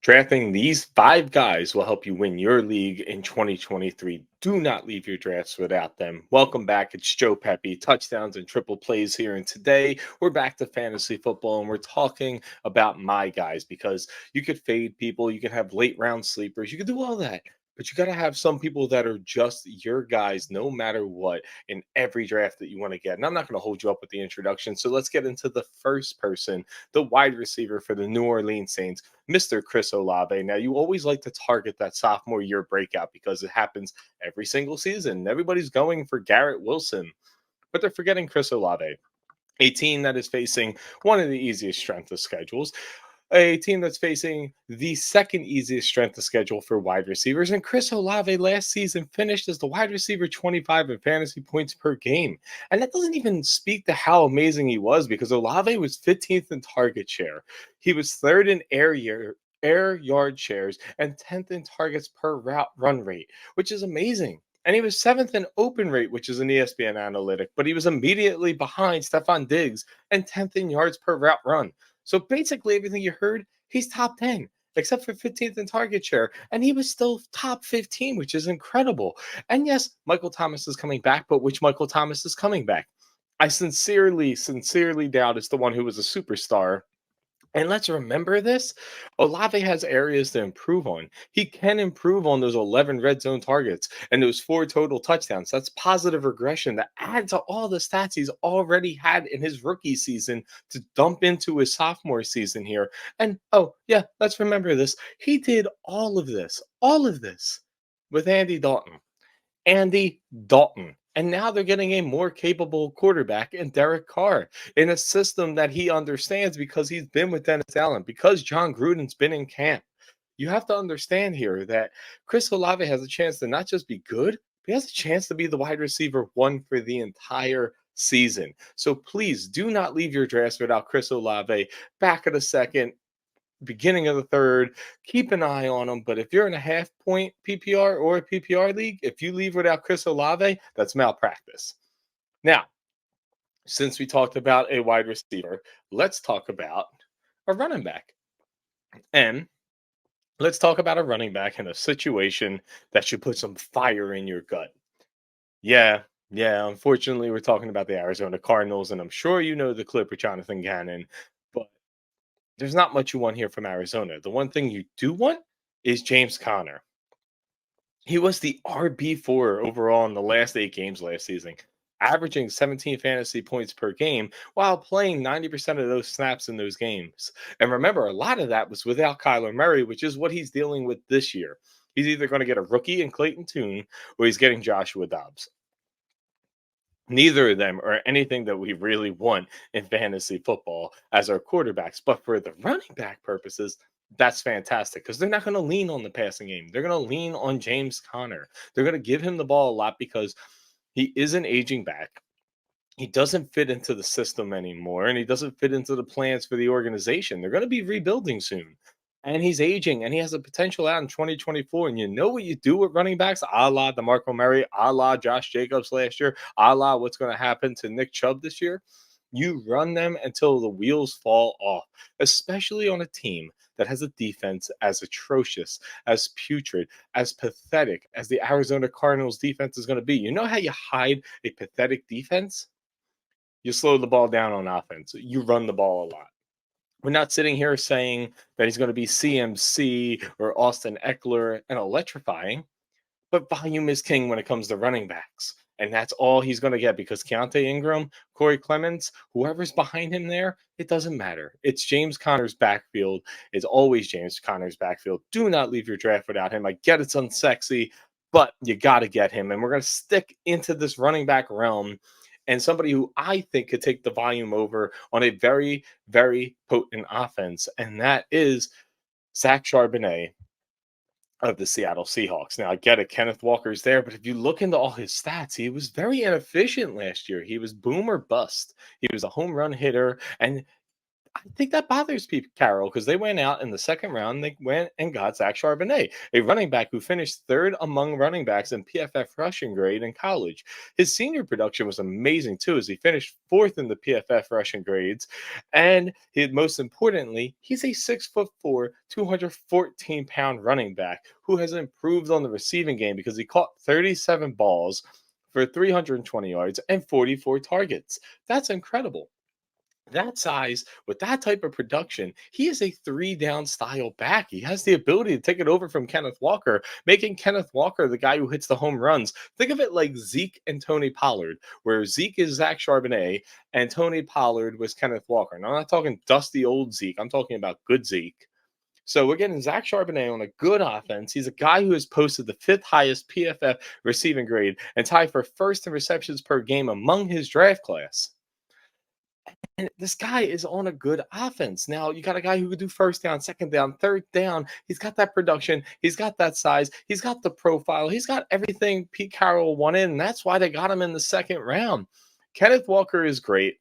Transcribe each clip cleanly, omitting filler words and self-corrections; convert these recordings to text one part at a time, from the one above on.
Drafting these five guys will help you win your league in 2023. Do not leave your drafts without them. Welcome back. It's Joe Pepe, touchdowns and triple plays here. And today we're back to fantasy football and we're talking about my guys because you could fade people, you can have late round sleepers, you can do all that. But you got to have some people that are just your guys no matter what in every draft that you want to get. And I'm not going to hold you up with the introduction. So let's get into the first person, the wide receiver for the New Orleans Saints. Mr. Chris Olave. Now, you always like to target that sophomore year breakout because it happens every single season. Everybody's going for Garrett Wilson, but they're forgetting Chris Olave, a team that is facing one of the easiest strength of schedules, a team that's facing the second easiest strength of schedule for wide receivers. And Chris Olave last season finished as the wide receiver 25 in fantasy points per game. And that doesn't even speak to how amazing he was because Olave was 15th in target share. He was third in air yard shares and 10th in targets per route run rate, which is amazing. And he was seventh in open rate, which is an ESPN analytic, but he was immediately behind Stephon Diggs and 10th in yards per route run. So basically, everything you heard, he's top 10, except for 15th in target share. And he was still top 15, which is incredible. And yes, Michael Thomas is coming back, but which Michael Thomas is coming back? I sincerely doubt it's the one who was a superstar. And let's remember this, Olave has areas to improve on. He can improve on those 11 red zone targets and those 4 total touchdowns. That's positive regression that adds to all the stats he's already had in his rookie season to dump into his sophomore season here. And oh, yeah, let's remember this. He did all of this with Andy Dalton. Andy Dalton. And now they're getting a more capable quarterback in Derek Carr in a system that he understands because he's been with Dennis Allen, because John Gruden's been in camp. You have to understand here that Chris Olave has a chance to not just be good, but he has a chance to be the wide receiver one for the entire season. So please do not leave your drafts without Chris Olave. Back of the second, beginning of the third, keep an eye on them. But if you're in a half point PPR or a PPR league, if you leave without Chris Olave, that's malpractice. Now, since we talked about a wide receiver, let's talk about a running back. And let's talk about a running back in a situation that should put some fire in your gut. Yeah, unfortunately, we're talking about the Arizona Cardinals, and I'm sure you know the clip with Jonathan Gannon, but there's not much you want here from Arizona. The one thing you do want is James Conner. He was the RB4 overall in the last 8 games last season, averaging 17 fantasy points per game while playing 90% of those snaps in those games. And remember, a lot of that was without Kyler Murray, which is what he's dealing with this year. He's either going to get a rookie in Clayton Tune or he's getting Joshua Dobbs. Neither of them are anything that we really want in fantasy football as our quarterbacks. But for the running back purposes, that's fantastic because they're not going to lean on the passing game. They're going to lean on James Conner. They're going to give him the ball a lot because he is an aging back. He doesn't fit into the system anymore, and he doesn't fit into the plans for the organization. They're going to be rebuilding soon. And he's aging, and he has a potential out in 2024. And you know what you do with running backs, a la DeMarco Murray, a la Josh Jacobs last year, a la what's going to happen to Nick Chubb this year? You run them until the wheels fall off, especially on a team that has a defense as atrocious, as putrid, as pathetic as the Arizona Cardinals defense is going to be. You know how you hide a pathetic defense? You slow the ball down on offense. You run the ball a lot. We're not sitting here saying that he's going to be CMC or Austin Eckler and electrifying, but volume is king when it comes to running backs. And that's all he's going to get because Keontae Ingram, Corey Clemens, whoever's behind him there, it doesn't matter. It's James Conner's backfield. It's always James Conner's backfield. Do not leave your draft without him. I get it's unsexy, but you got to get him. And we're going to stick into this running back realm and somebody who I think could take the volume over on a very, very potent offense. And that is Zach Charbonnet of the Seattle Seahawks. Now, I get it, Kenneth Walker's there, but if you look into all his stats, he was very inefficient last year. He was boom or bust. He was a home run hitter, and I think that bothers people, Carol, because they went out in the second round. They went and got Zach Charbonnet, a running back who finished third among running backs in PFF rushing grade in college. His senior production was amazing too, as he finished fourth in the PFF rushing grades. And most importantly, he's a 6'4", 214-pound running back who has improved on the receiving game because he caught 37 balls for 320 yards and 44 targets. That's incredible. That size with that type of production, he is a three down style back. He has the ability to take it over from Kenneth Walker, making Kenneth Walker the guy who hits the home runs. Think of it like Zeke and Tony Pollard, where Zeke is Zach Charbonnet and Tony Pollard was Kenneth Walker. Now, I'm not talking dusty old Zeke, I'm talking about good Zeke. So we're getting Zach Charbonnet on a good offense. He's a guy who has posted the fifth highest PFF receiving grade and tied for first in receptions per game among his draft class. And this guy is on a good offense. Now, you got a guy who could do first down, second down, third down. He's got that production. He's got that size. He's got the profile. He's got everything Pete Carroll wanted. And that's why they got him in the second round. Kenneth Walker is great.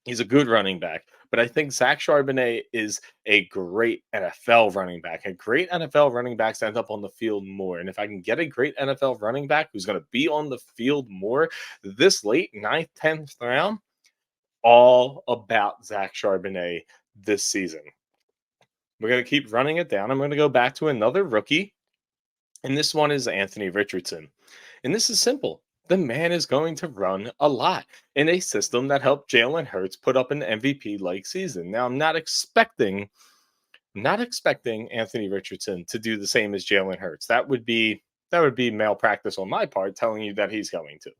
He's a good running back. But I think Zach Charbonnet is a great NFL running back. And great NFL running backs end up on the field more. And if I can get a great NFL running back who's going to be on the field more this late, ninth, 10th round, all about Zach Charbonnet this season. We're going to keep running it down. I'm going to go back to another rookie, and this one is Anthony Richardson. And this is simple. The man is going to run a lot in a system that helped Jalen Hurts put up an MVP-like season. Now, I'm not expecting Anthony Richardson to do the same as Jalen Hurts. That would be malpractice on my part telling you that he's going to.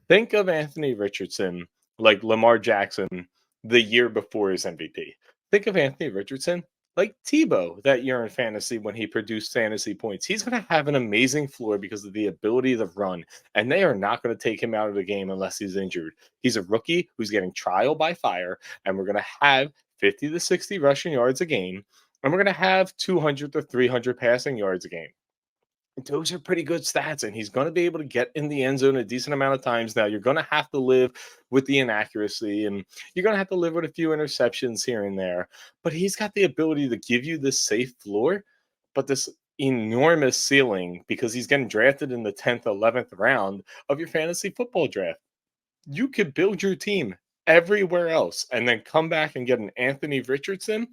Think of Anthony Richardson like Lamar Jackson the year before his MVP. Think of Anthony Richardson like Tebow that year in fantasy when he produced fantasy points. He's going to have an amazing floor because of the ability to run, and they are not going to take him out of the game unless he's injured. He's a rookie who's getting trial by fire, and we're going to have 50 to 60 rushing yards a game, and we're going to have 200 to 300 passing yards a game. Those are pretty good stats, and he's going to be able to get in the end zone a decent amount of times. Now, you're going to have to live with the inaccuracy, and you're going to have to live with a few interceptions here and there. But he's got the ability to give you this safe floor, but this enormous ceiling because he's getting drafted in the 10th, 11th round of your fantasy football draft. You could build your team everywhere else and then come back and get an Anthony Richardson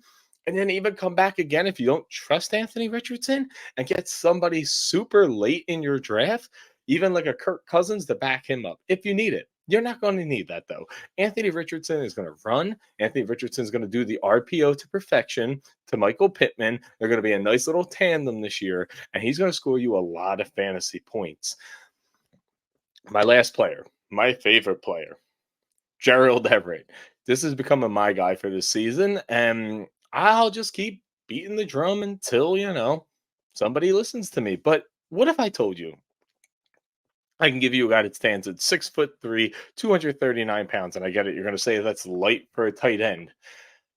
and then even come back again if you don't trust Anthony Richardson and get somebody super late in your draft, even like a Kirk Cousins to back him up if you need it. You're not going to need that though. Anthony Richardson is going to run. Anthony Richardson is going to do the RPO to perfection to Michael Pittman. They're going to be a nice little tandem this year, and he's going to score you a lot of fantasy points. My last player, my favorite player, Gerald Everett. This is becoming my guy for this season, and I'll just keep beating the drum until, somebody listens to me. But what if I told you I can give you a guy that stands at 6'3", 239 pounds, and I get it. You're going to say that's light for a tight end,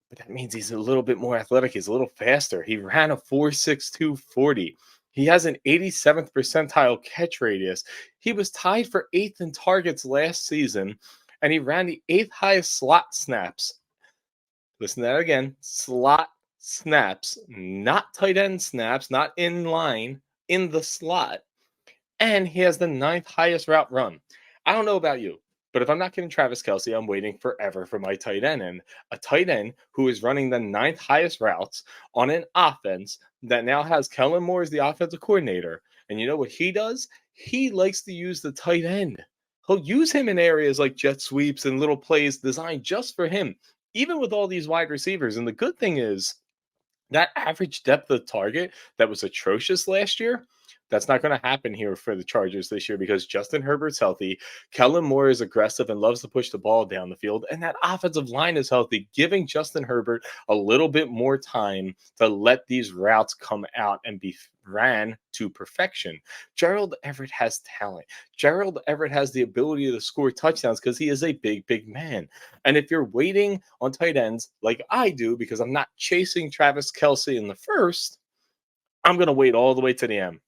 but that means he's a little bit more athletic. He's a little faster. He ran a 4.62 40. He has an 87th percentile catch radius. He was tied for 8th in targets last season, and he ran the 8th highest slot snaps. Listen to that again. Slot snaps, not tight end snaps, not in line, in the slot. And he has the 9th highest route run. I don't know about you, but if I'm not getting Travis Kelce, I'm waiting forever for my tight end. And a tight end who is running the 9th highest routes on an offense that now has Kellen Moore as the offensive coordinator. And you know what he does? He likes to use the tight end. He'll use him in areas like jet sweeps and little plays designed just for him, even with all these wide receivers. And the good thing is that average depth of target that was atrocious last year, that's not going to happen here for the Chargers this year because Justin Herbert's healthy. Kellen Moore is aggressive and loves to push the ball down the field. And that offensive line is healthy, giving Justin Herbert a little bit more time to let these routes come out and be ran to perfection. Gerald Everett has talent. Gerald Everett has the ability to score touchdowns because he is a big, big man. And if you're waiting on tight ends like I do, because I'm not chasing Travis Kelce in the first, I'm going to wait all the way to the end.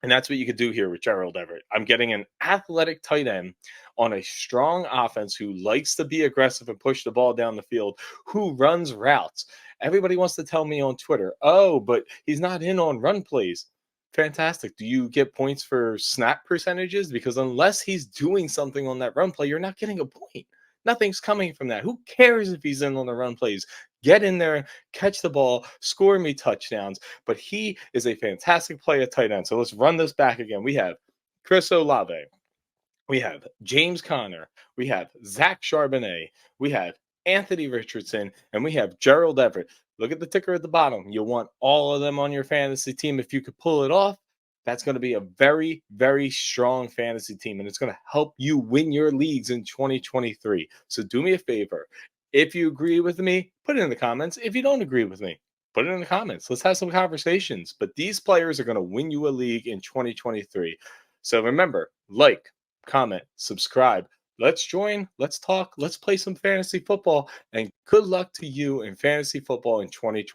And that's what you could do here with Gerald Everett. I'm getting an athletic tight end on a strong offense who likes to be aggressive and push the ball down the field, who runs routes. Everybody wants to tell me on Twitter, oh, but he's not in on run plays. Fantastic. Do you get points for snap percentages? Because unless he's doing something on that run play, you're not getting a point. Nothing's coming from that. Who cares if he's in on the run plays? Get in there, catch the ball, score me touchdowns. But he is a fantastic play at tight end. So let's run this back again. We have Chris Olave. We have James Conner. We have Zach Charbonnet. We have Anthony Richardson. And we have Gerald Everett. Look at the ticker at the bottom. You want all of them on your fantasy team. If you could pull it off, that's going to be a very, very strong fantasy team. And it's going to help you win your leagues in 2023. So do me a favor. If you agree with me, put it in the comments. If you don't agree with me, put it in the comments. Let's have some conversations. But these players are going to win you a league in 2023. So remember, like, comment, subscribe. Let's join, let's talk, let's play some fantasy football, and good luck to you in fantasy football in 2020.